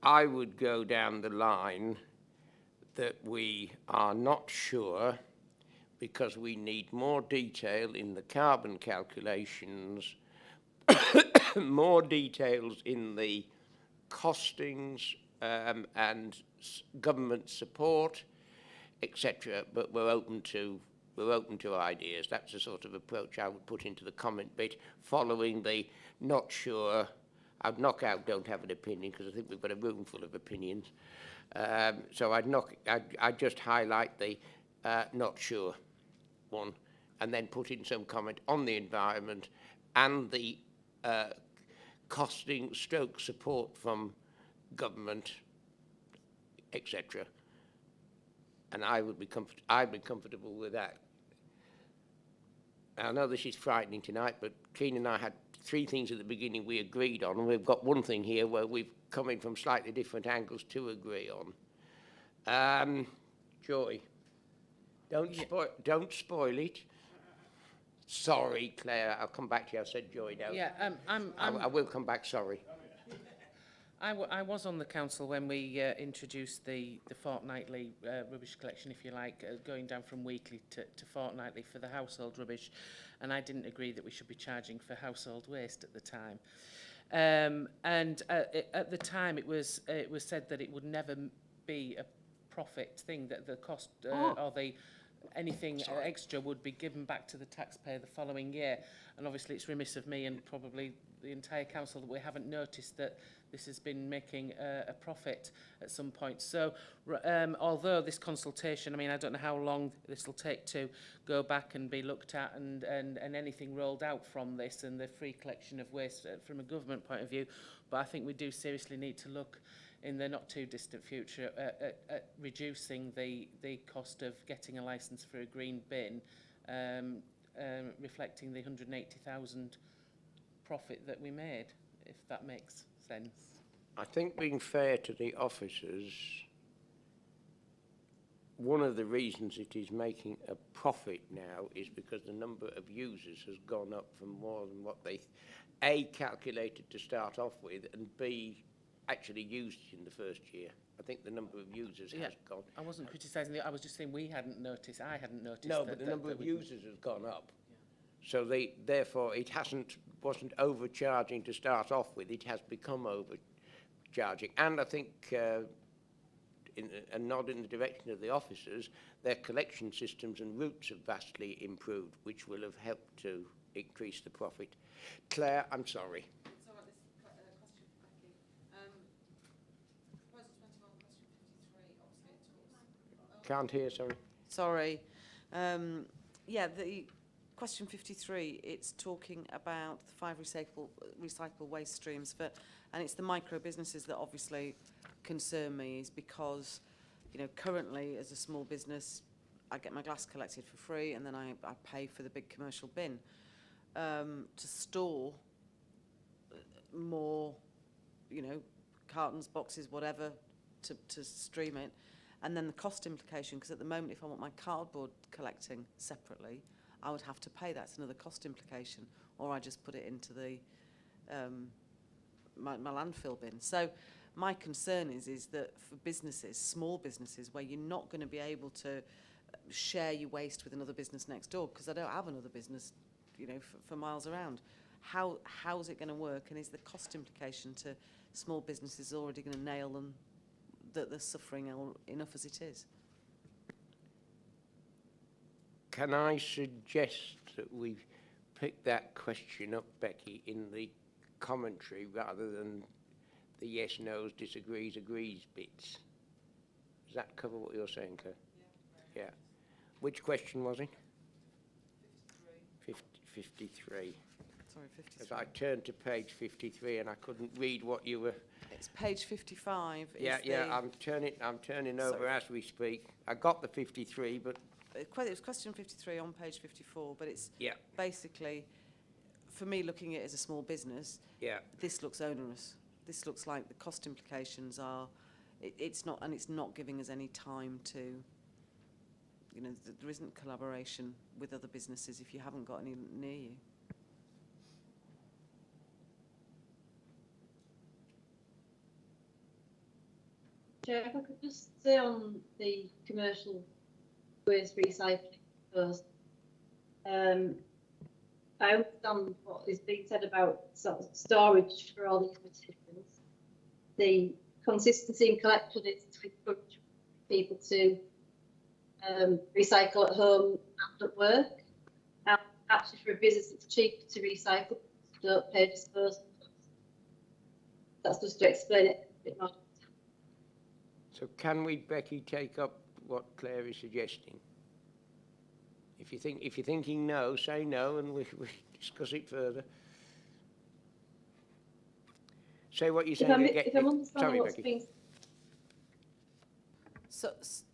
I would go down the line that we are not sure because we need more detail in the carbon calculations, more details in the costings and government support, etc. But we're open to ideas. That's the sort of approach I would put into the comment bit, following the not sure. I'd knock out don't have an opinion because I think we've got a room full of opinions. So I'd just highlight the not sure one, and then put in some comment on the environment and the costing stroke support from government, etc. And I'd be comfortable with that. I know this is frightening tonight, but Keane and I had 3 things at the beginning we agreed on, and we've got one thing here where we've come in from slightly different angles to agree on. Joy, don't spoil it. Sorry, Claire, I'll come back to you. I said Joy now. Yeah, I will come back, sorry. I was on the council when we introduced the fortnightly rubbish collection, if you like, going down from weekly to fortnightly for the household rubbish, and I didn't agree that we should be charging for household waste at the time. At the time, it was said that it would never be a profit thing, that the cost or the anything extra would be given back to the taxpayer the following year. And obviously it's remiss of me and probably the entire council that we haven't noticed that this has been making a profit at some point. So although this consultation, I mean, I don't know how long this will take to go back and be looked at and anything rolled out from this and the free collection of waste from a government point of view, but I think we do seriously need to look in the not too distant future at reducing the cost of getting a licence for a green bin, reflecting the 180,000 profit that we made, if that makes sense. I think being fair to the officers, one of the reasons it is making a profit now is because the number of users has gone up from more than what they A, calculated to start off with, and B, actually used in the first year. I think the number of users has gone. I wasn't criticising I was just saying we hadn't noticed. I hadn't noticed. No, but the number of users has gone up. Yeah. So therefore it wasn't overcharging to start off with. It has become overcharging. And I think a nod in the direction of the officers, their collection systems and routes have vastly improved, which will have helped to increase the profit. Claire, I'm sorry. Can't hear, sorry. Sorry. Yeah, the question 53, it's talking about the 5 recyclable waste streams, and it's the micro businesses that obviously concern me, is because, you know, currently as a small business, I get my glass collected for free and then I pay for the big commercial bin. To store more, you know, cartons, boxes, whatever, to stream it. And then the cost implication, because at the moment, if I want my cardboard collecting separately, I would have to pay. That's another cost implication. Or I just put it into the my landfill bin. So my concern is that for businesses, small businesses, where you're not going to be able to share your waste with another business next door, because I don't have another business, you know, for miles around. How's it going to work? And is the cost implication to small businesses already going to nail them, that they're suffering enough as it is? Can I suggest that we pick that question up, Becky, in the commentary rather than the yes, no's, disagrees, agrees bits? Does that cover what you're saying, Claire? Yeah. Yeah. Which question was it? 53. Sorry, 53. As I turned to page 53 and I couldn't read what you were... It's page 55. Yeah, I'm turning over as we speak. I got the 53, but... It was question 53 on page 54, but it's basically, for me, looking at it as a small business, this looks onerous. This looks like the cost implications are... It's not giving us any time to... You know, there isn't collaboration with other businesses if you haven't got any near you. Chair, if I could just say on the commercial waste recycling first. I understand what is being said about sort of storage for all these materials. The consistency in collection is to encourage people to recycle at home and at work. And actually, for a business, it's cheaper to recycle. You don't pay disposal costs. That's just to explain it a bit more. So can we, Becky, take up what Claire is suggesting? If you're thinking no, say no, and we discuss it further. Say what you're saying again. If I'm understanding Sorry, what's Becky. being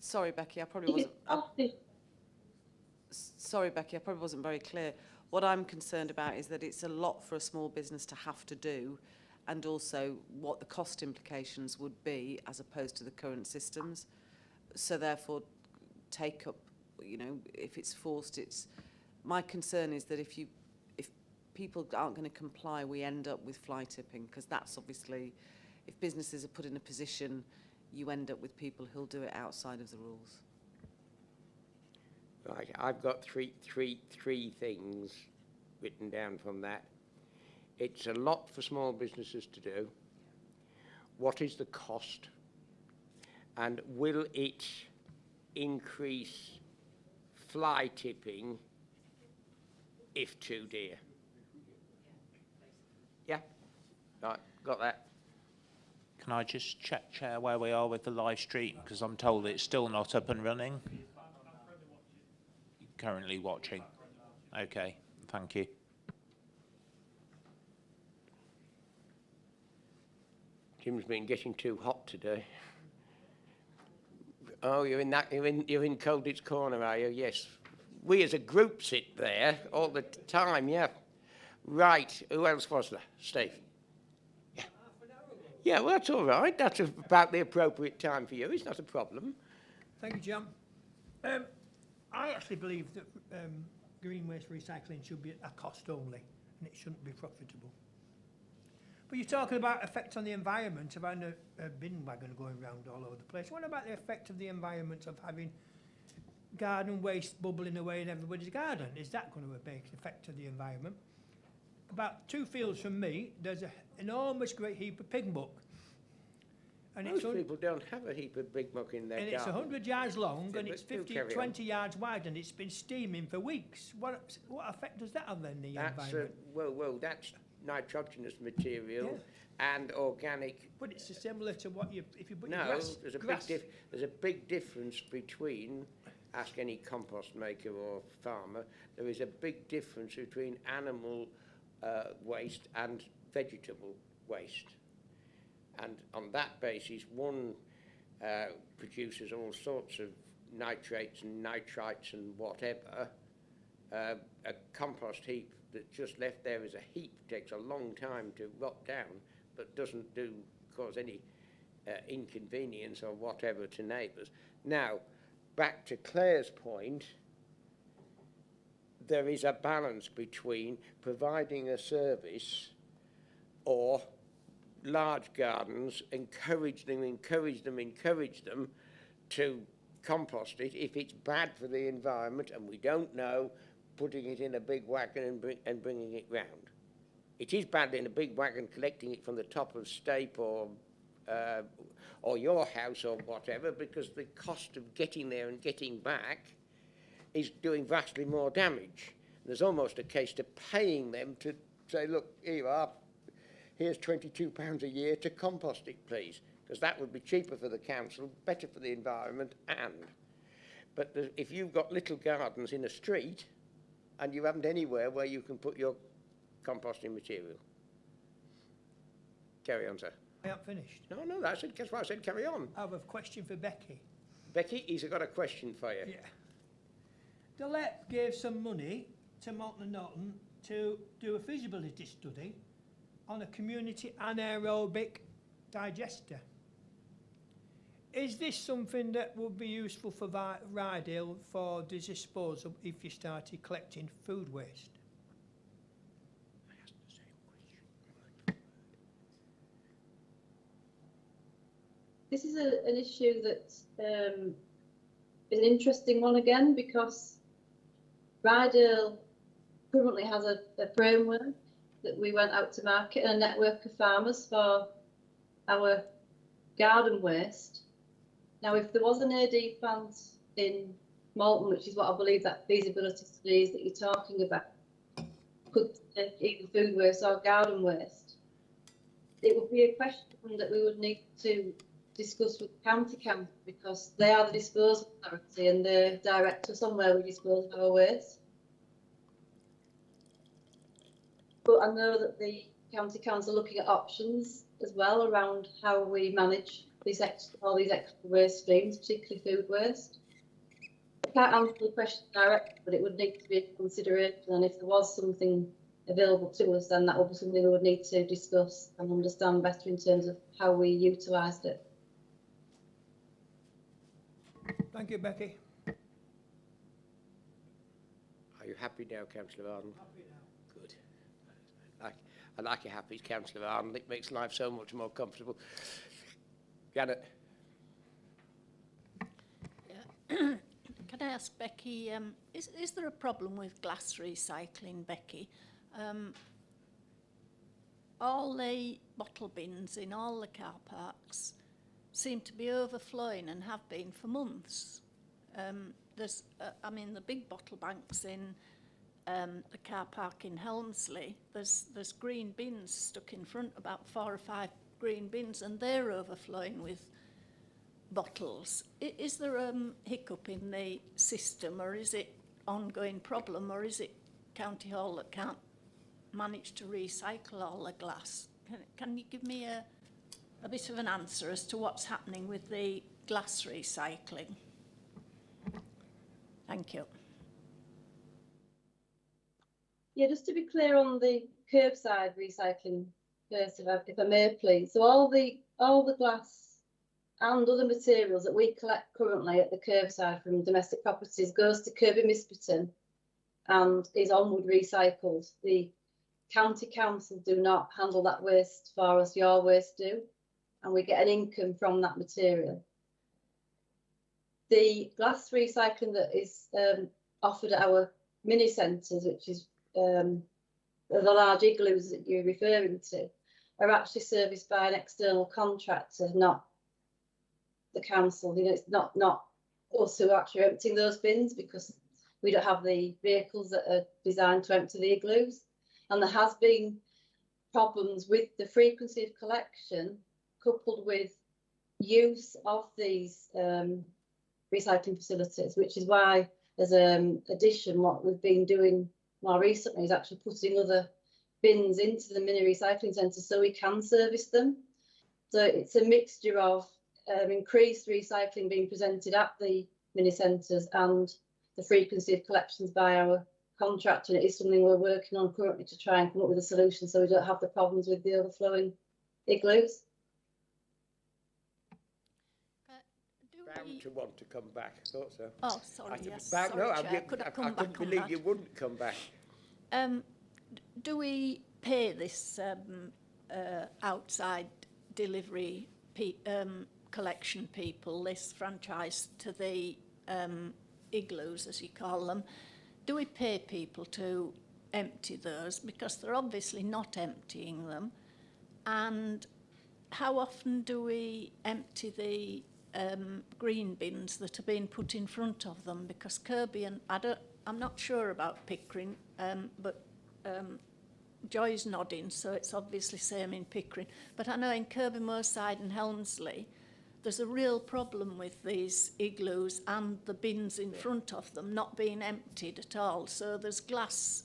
Sorry, Becky, I probably wasn't. Sorry, Becky, I probably wasn't very clear. What I'm concerned about is that it's a lot for a small business to have to do, and also what the cost implications would be as opposed to the current systems. So therefore, take up, you know, if it's forced, it's. My concern is that if people aren't going to comply, we end up with fly tipping, because that's obviously, if businesses are put in a position, you end up with people who'll do it outside of the rules. Right, I've got three things written down from that. It's a lot for small businesses to do. What is the cost? And will it increase fly tipping if too dear? Yeah, right, got that. Can I just check, Chair, where we are with the live stream? Because I'm told it's still not up and running. Currently watching. Okay, thank you. Jim's been getting too hot today. Oh, you're in Colditz Corner, are you? Yes. We as a group sit there all the time, yeah. Right, who else was there? Steve? Yeah. Yeah, well, that's all right. That's about the appropriate time for you. It's not a problem. Thank you, John. I actually believe that green waste recycling should be at cost only, and it shouldn't be profitable. But you're talking about effect on the environment of having a bin wagon going around all over the place. What about the effect of the environment of having garden waste bubbling away in everybody's garden? Is that going to make an effect on the environment? About 2 fields from me, there's an enormous great heap of pig muck. And Most people don't have a heap of big muck in their garden. It's 100 yards long, Yeah, and it's but do 20 yards wide, and it's been steaming for weeks. What effect does that have on the environment? Well, that's nitrogenous material and organic. But it's similar to what if you put your No, grass. there's a big difference between, ask any compost maker or farmer, there is a big difference between animal waste and vegetable waste. And on that basis, one produces all sorts of nitrates and nitrites and whatever. A compost heap that's just left there as a heap takes a long time to rot down, but doesn't cause any inconvenience or whatever to neighbours. Now, back to Claire's point, there is a balance between providing a service or large gardens, encourage them to compost it if it's bad for the environment and we don't know, putting it in a big wagon and bringing it round. It is bad in a big wagon collecting it from the top of Stape or your house or whatever, because the cost of getting there and getting back is doing vastly more damage. There's almost a case to paying them to say, look, here you are, here's £22 a year to compost it, please, because that would be cheaper for the council, better for the environment, but if you've got little gardens in a street and you haven't anywhere where you can put your composting material. Carry on, sir. I haven't finished. No, that's why I said carry on. I have a question for Becky. Becky, he's got a question for you. Yeah. The LEP gave some money to Malton Norton to do a feasibility study on a community anaerobic digester. Is this something that would be useful for Ryedale for disposal if you started collecting food waste? I asked the same question. this is an issue that is an interesting one again, because Ryedale currently has a framework that we went out to market and a network of farmers for our garden waste. Now, if there was an AD plant in Malton, which is what I believe that feasibility study is that you're talking about, could take either food waste or garden waste, it would be a question that we would need to discuss with county council, because they are the disposal authority and they direct us on where we dispose of our waste. But I know that the county council are looking at options as well around how we manage all these extra waste streams, particularly food waste. I can't answer the question directly, but it would need to be a consideration, and if there was something available to us, then that would be something we would need to discuss and understand better in terms of how we utilised it. Thank you, Becky. Are you happy now, Councillor Arden? Happy now. Good. I like you happy, Councillor Arden. It makes life so much more comfortable. Janet? Can I ask Becky, is there a problem with glass recycling, Becky? All the bottle bins in all the car parks seem to be overflowing and have been for months. There's, I mean, the big bottle banks in the car park in Helmsley, there's green bins stuck in front, about 4 or 5 green bins, and they're overflowing with bottles. Is there a hiccup in the system, or is it ongoing problem, or is it County Hall that can't manage to recycle all the glass? Can you give me a bit of an answer as to what's happening with the glass recycling? Thank you. Yeah, just to be clear on the curbside recycling first, if I may please. So all the glass and other materials that we collect currently at the curbside from domestic properties goes to Kirby Misperton and is onward recycled. The county council do not handle that waste for us, your waste do, and we get an income from that material. The glass recycling that is offered at our mini centres, which is the large igloos that you're referring to, are actually serviced by an external contractor, not the council. You know, it's not us who are actually emptying those bins, because we don't have the vehicles that are designed to empty the igloos. And there has been problems with the frequency of collection coupled with use of these recycling facilities, which is why, as an addition, what we've been doing more recently is actually putting other bins into the mini recycling centres so we can service them. So it's a mixture of increased recycling being presented at the mini centres and the frequency of collections by our contractor. And it is something we're working on currently to try and come up with a solution so we don't have the problems with the overflowing igloos. Bound to want to come back, I thought so. Oh, sorry, yes. Sorry, Sorry, no, Chair. Could I come I back couldn't on believe that? you wouldn't come back. Do we pay this outside delivery collection people, this franchise to the igloos, as you call them? Do we pay people to empty those? Because they're obviously not emptying them. And how often do we empty the green bins that are being put in front of them? Because Kirby and I'm not sure about Pickering, but Joy's nodding, so it's obviously same in Pickering. But I know in Kirby Moorside and Helmsley, there's a real problem with these igloos and the bins in front of them not being emptied at all. So there's glass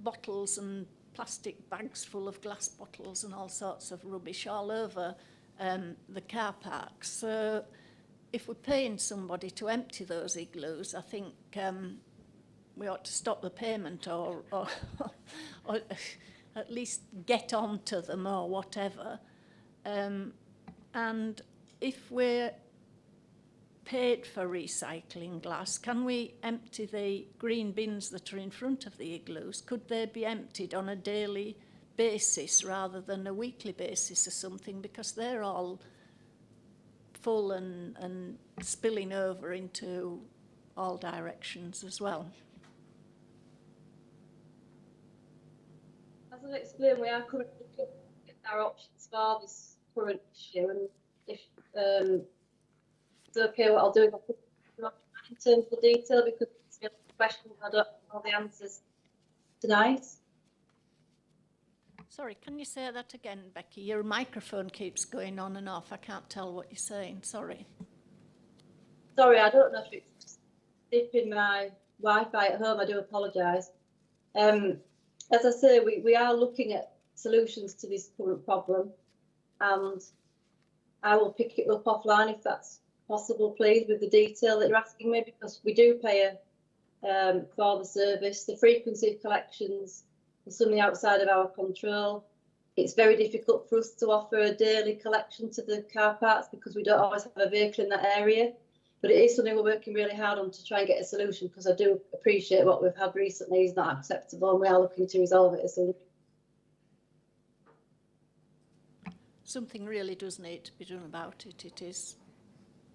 bottles and plastic bags full of glass bottles and all sorts of rubbish all over the car parks. So if we're paying somebody to empty those igloos, I think we ought to stop the payment or at least get on to them or whatever. And if we're paid for recycling glass, can we empty the green bins that are in front of the igloos? Could they be emptied on a daily basis rather than a weekly basis or something? Because they're all full and spilling over into all directions as well. As I explained, we are currently looking at our options for this current issue, and if it's okay, what I'll do is I'll put them up in terms of the detail, because it's a question I don't know the answers tonight. Sorry, can you say that again, Becky? Your microphone keeps going on and off. I can't tell what you're saying. Sorry. Sorry, I don't know if it's dipping my Wi-Fi at home. I do apologise. As I say, we are looking at solutions to this current problem, and I will pick it up offline if that's possible, please, with the detail that you're asking me, because we do pay for the service. The frequency of collections is something outside of our control. It's very difficult for us to offer a daily collection to the car parks because we don't always have a vehicle in that area. But it is something we're working really hard on to try and get a solution, because I do appreciate what we've had recently is not acceptable, and we are looking to resolve it as soon. Something really does need to be done about it. It is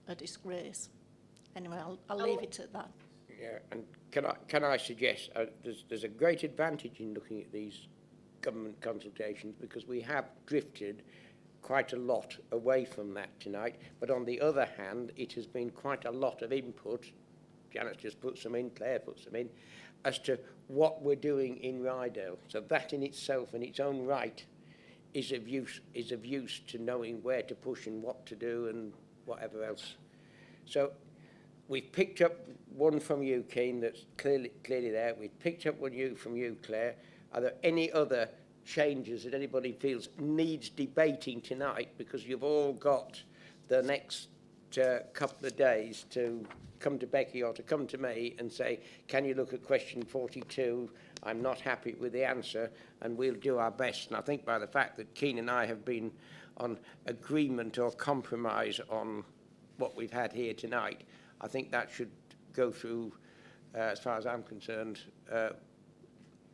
a disgrace. Anyway, I'll leave it at that. Yeah, and can I suggest there's a great advantage in looking at these government consultations, because we have drifted quite a lot away from that tonight. But on the other hand, it has been quite a lot of input. Janet just put some in, Claire put some in, as to what we're doing in Ryedale. So that in itself, in its own right, is of use to knowing where to push and what to do and whatever else. So we've picked up one from you, Keane, that's clearly there. We've picked up one from you, Claire. Are there any other changes that anybody feels needs debating tonight? Because you've all got the next couple of days to come to Becky or to come to me and say, can you look at question 42? I'm not happy with the answer, and we'll do our best. And I think by the fact that Keane and I have been on agreement or compromise on what we've had here tonight, I think that should go through, as far as I'm concerned,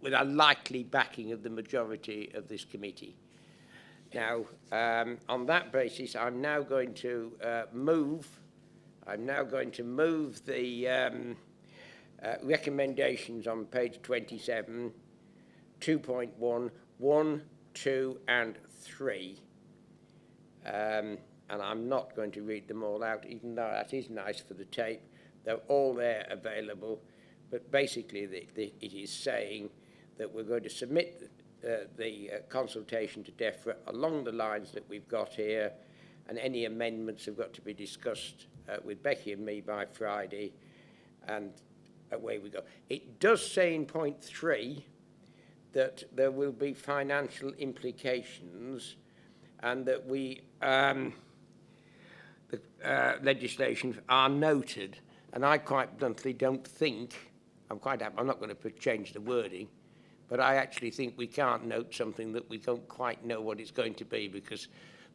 with a likely backing of the majority of this committee. Now, on that basis, I'm now going to move the recommendations on page 27, 2.1, 1, 2 and 3. And I'm not going to read them all out, even though that is nice for the tape. They're all there available. But basically, it is saying that we're going to submit the consultation to DEFRA along the lines that we've got here, and any amendments have got to be discussed with Becky and me by Friday, and away we go. It does say in point 3 that there will be financial implications, and that the legislation are noted, and I quite bluntly don't think, I'm not going to change the wording, but I actually think we can't note something that we don't quite know what it's going to be, because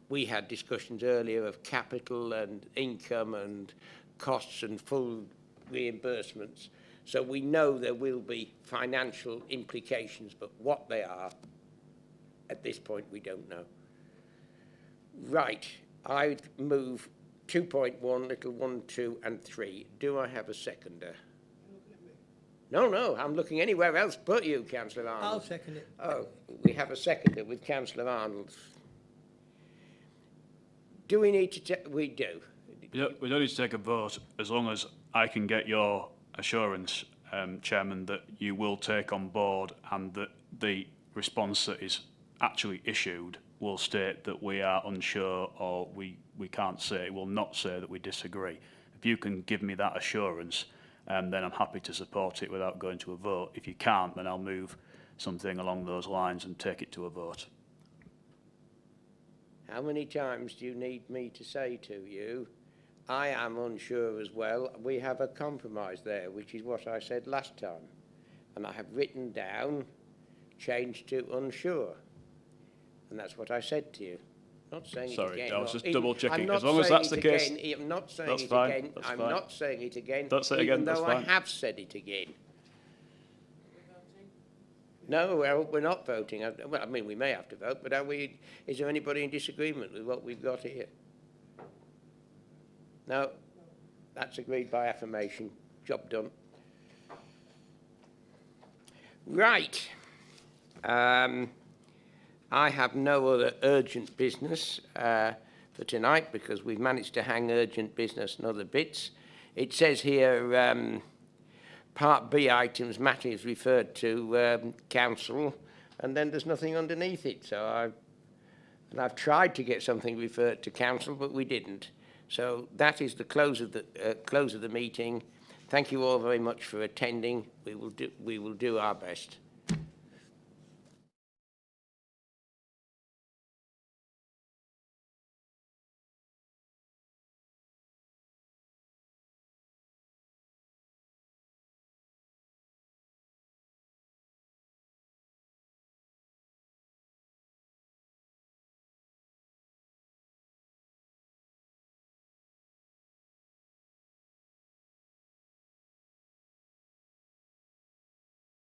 we had discussions earlier of capital and income and costs and full reimbursements. So we know there will be financial implications, but what they are, at this point, we don't know. Right, I'd move 2.1, little 1, 2 and 3. Do I have a seconder? No, I'm looking anywhere else but you, Councillor Arnold. I'll second it. Oh, we have a seconder with Councillor Arnold. Do we need to we do. We don't need to take a vote, as long as I can get your assurance, Chairman, that you will take on board, and that the response that is actually issued will state that we are unsure, or we can't say, it will not say that we disagree. If you can give me that assurance, then I'm happy to support it without going to a vote. If you can't, then I'll move something along those lines and take it to a vote. How many times do you need me to say to you, I am unsure as well? We have a compromise there, which is what I said last time. And I have written down, changed to unsure. And that's what I said to you. Not saying it again. Sorry, I was just Even, double checking. As long as that's the case, I'm not saying that's it fine. again. That's I'm fine. not saying it again. Don't say it again, even that's though fine. I have said it again. No, well, we're not voting. Well, I mean, we may have to vote, but are we? Is there anybody in disagreement with what we've got here? No, that's agreed by affirmation. Job done. Right. I have no other urgent business for tonight because we've managed to hang urgent business and other bits. It says here Part B items, matters referred to council, and then there's nothing underneath it. So I've tried to get something referred to council, but we didn't. So that is the close of the meeting. Thank you all very much for attending. We will do our best.